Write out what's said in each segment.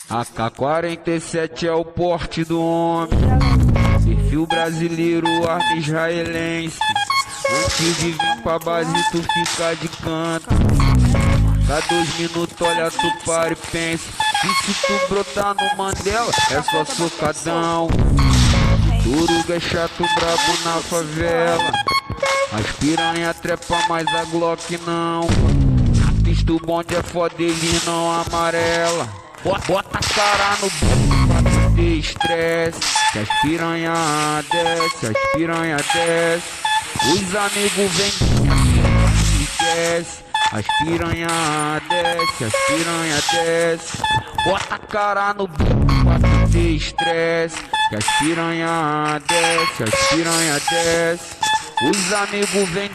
AK-47 é o porte do homem, perfil brasileiro, arma israelense. Antes de vir pra base tu fica de canto. Cada 2 minutos olha tu para e pensa. E se tu brotar no Mandela é só socadão. Turuga é chato brabo na favela. As piranha trepa, mas a Glock não. Visto o bonde é foda, ele não amarela. Bota a cara no bico pra não ter estresse. Que as piranha desce, as piranha desce. Os amigos vêm e esquece. As piranha desce, as piranha desce. Bota a cara no bico pra não ter estresse. Que as piranha desce, as piranha desce. Os amigos vêm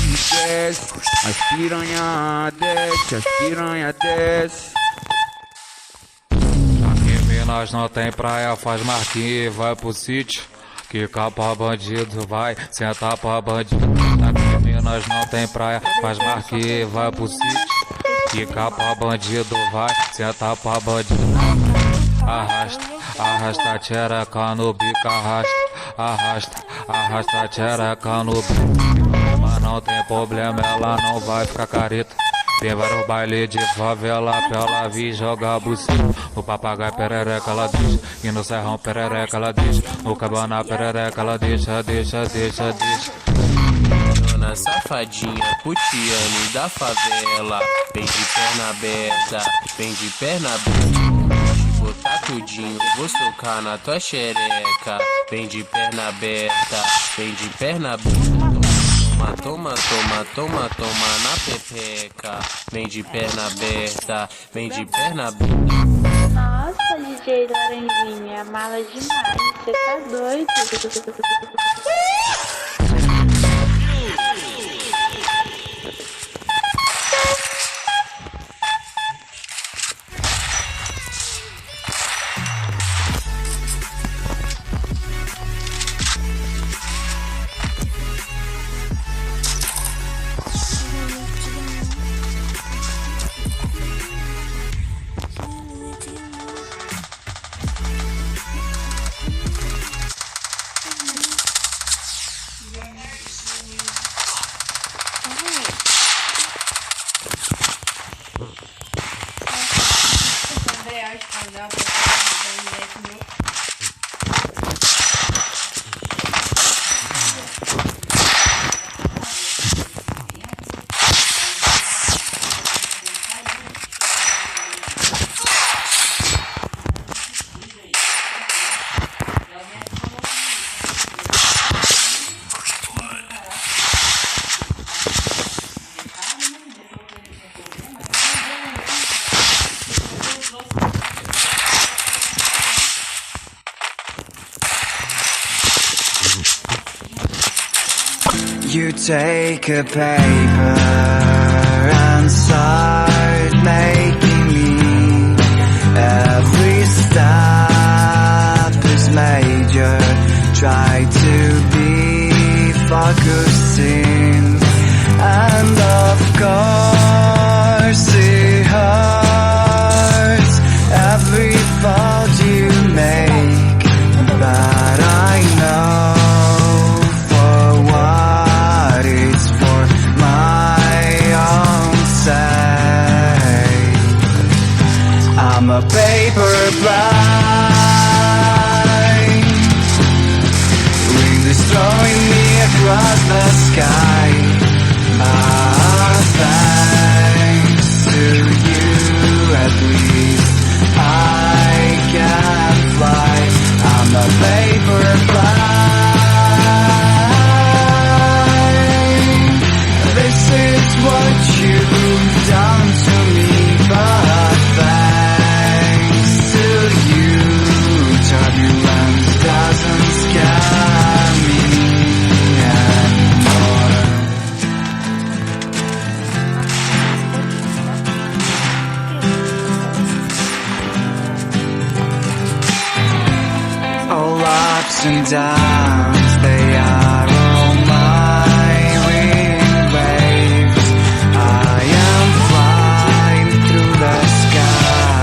e esquece. As piranha desce, as piranha desce. Nós não tem praia, faz marquinha e vai pro sítio. Que capa bandido vai, senta pra bandido. Aqui em Minas não tem praia, faz marquinha e vai pro sítio. Que capa bandido vai, senta pra bandido. Arrasta, arrasta tchereca no bico, arrasta, arrasta, arrasta tchereca no bico. Mas não tem problema, ela não vai ficar careta. Tem vários bailes de favela pra ela vir jogar buceta. No papagaio perereca ela deixa, e no serrão perereca ela deixa. No cabana perereca ela deixa, deixa, deixa, deixa. Dona safadinha, putiane da favela. Vem de perna aberta, vem de perna aberta. Te botar tudinho, vou socar na tua xereca. Vem de perna aberta, vem de perna aberta. Toma, toma, toma, toma na pepeca. Vem de perna aberta, vem de perna aberta. Nossa, DJ Laranjinha, mala demais, você tá doido? You take a paper and start making me. Every step is major. Try to be focusing, and of course it hurts every fault you make. But I know for what it's for my own sake. I'm a paper blind, wind is throwing me across the sky. Thanks to you, at least I can fly. I'm a paper blind. This is what you've done to me, but thanks to you, turbulence doesn't scare me anymore. All ups and downs, they are all my wind waves. I am flying through the sky.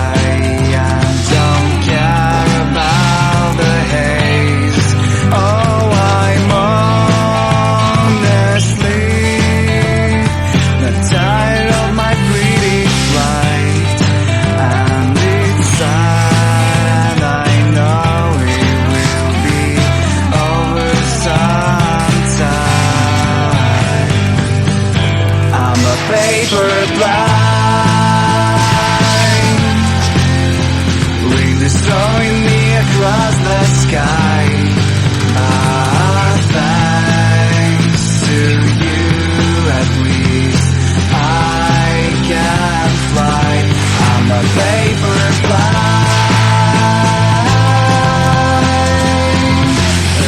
paper blind.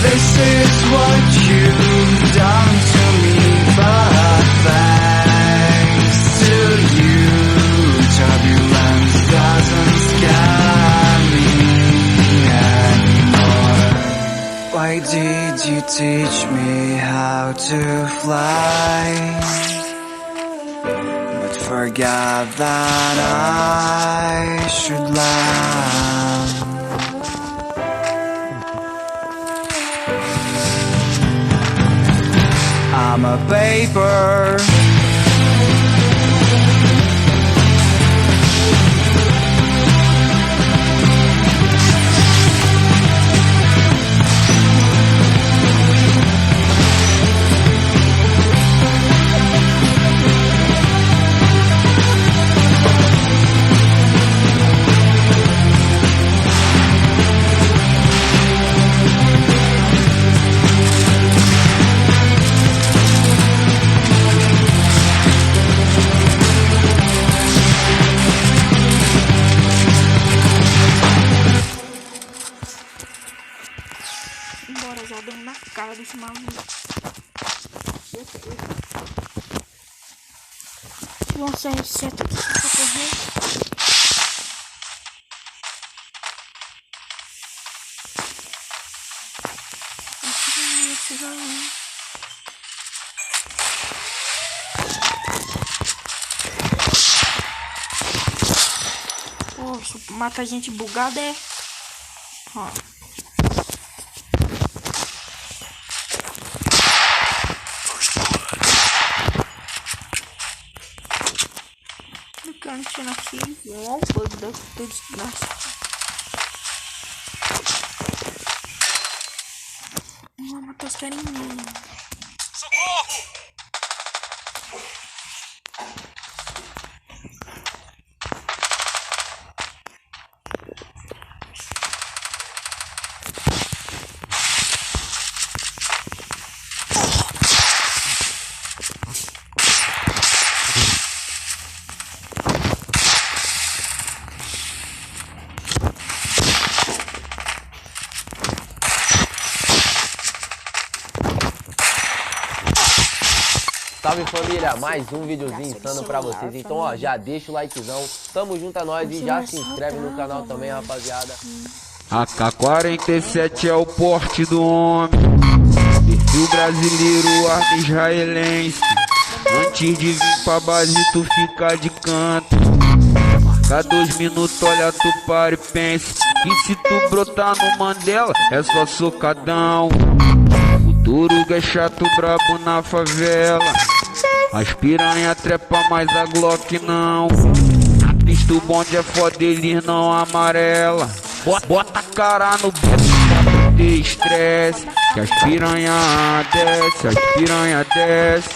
This is what you've done to me, but thanks to you, turbulence doesn't scare me anymore. Why did you teach me how to fly? But forgot that I should land. I'm a paper. Bora, já dando na cara desse maluco. Nossa, R7 aqui pra correr. Poxa, mata a gente bugada é. Ó. Cantinho aqui, opa, deu desgraça. Vou matar os caras em mim. Socorro! Salve família, mais um videozinho insano pra vocês. Então ó, já deixa o likezão, tamo junto a nós e já se inscreve no canal também, rapaziada. AK-47 é o porte do homem, perfil brasileiro, arma israelense. Antes de vir pra base tu fica de canto. Marca 2 minutos, olha tu para e pensa que se tu brotar no Mandela é só socadão. O Turuga é chato brabo na favela, as piranha trepa, mas a Glock não. A pista o bonde é foda, eles não amarela. Bota a cara no beco pra ter estresse, que as piranha desce, as piranha desce.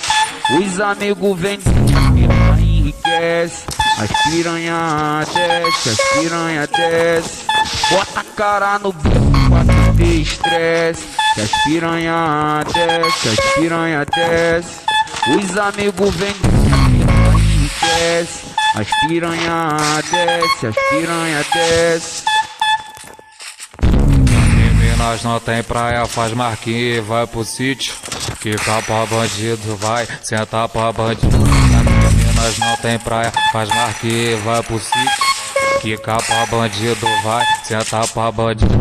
Os amigos vêm de piranha enriquece, as piranha desce, as piranha desce. Bota a cara no beco pra ter estresse, que as piranha desce, as piranha desce. Os amigos vêm de piranha enriquece, as piranha desce, as piranha desce. Nós não tem praia, faz marquinha e vai pro sítio. Quica pra bandido, vai sentar pra bandido. Nós não tem praia, faz marquinha e vai pro sítio. Quica pra bandido, vai sentar pra bandido.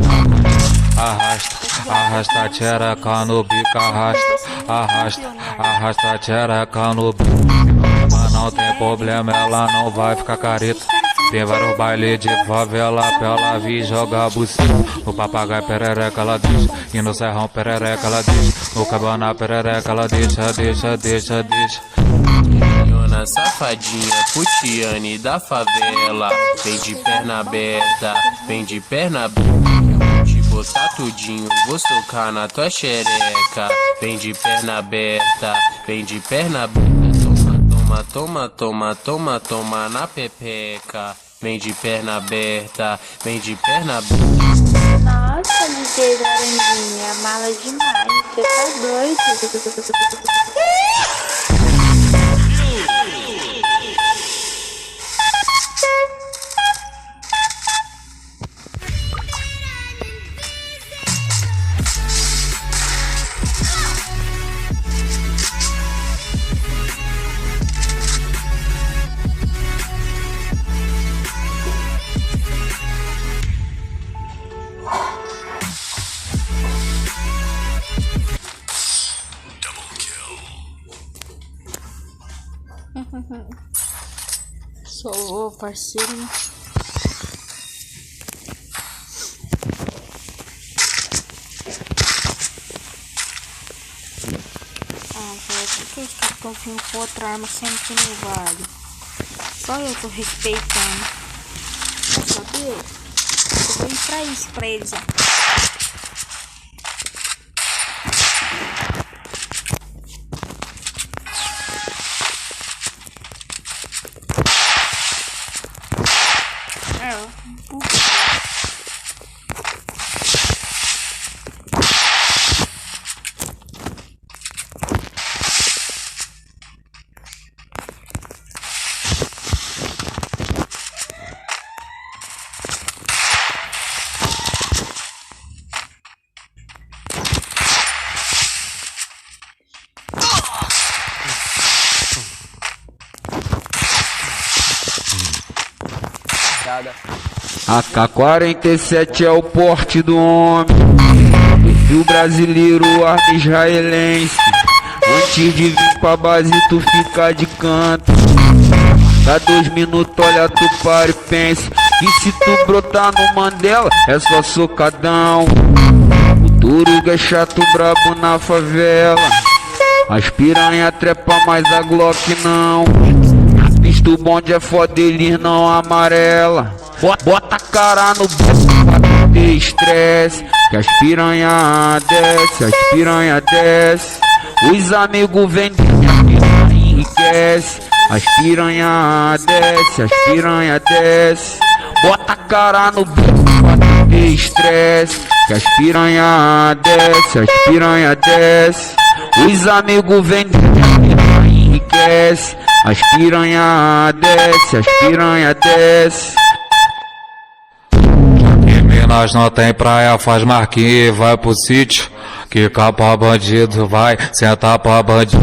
Arrasta, arrasta a tchereca no bico, arrasta, arrasta, arrasta a tchereca no bico. Mas não tem problema, ela não vai ficar careta. Tem vários bailes de favela pra ela vir jogar buceta. No papagaio perereca ela deixa, e no serrão perereca ela deixa. No cabana perereca ela deixa, deixa, deixa, deixa. Dona safadinha, putiane da favela. Vem de perna aberta, vem de perna aberta. Te botar tudinho, vou socar na tua xereca. Vem de perna aberta, vem de perna aberta. Toma, toma, toma, toma na pepeca. Vem de perna aberta, vem de perna aberta. Nossa, DJ Laranjinha, mala demais, você tá doido? Sou parceiro, né? Velho, por que eles estão vindo com outra arma sendo que não vale? Só eu tô respeitando. Quer saber? Eu vou ir pra isso pra eles, ó. AK-47 é o porte do homem, perfil brasileiro, arma israelense. Antes de vir pra base tu fica de canto. Dá 2 minutos, olha tu para e pense que se tu brotar no Mandela é só socadão. O Turuga é chato brabo na favela, as piranha trepa mas a Glock não. Visto o bonde é foda, eles não amarela. Bota a cara no bolso pra ter estresse, que as piranha desce, as piranha desce. Os amigos vendem, a piranha enriquece. As piranha desce, as piranha desce. Bota a cara no bolso pra ter estresse, que as piranha desce, as piranha desce. Os amigos vendem, a piranha enriquece. As piranha desce, as piranha desce. Minas não tem praia, faz marquinha e vai pro sítio. Que capa bandido vai, senta pra bandido.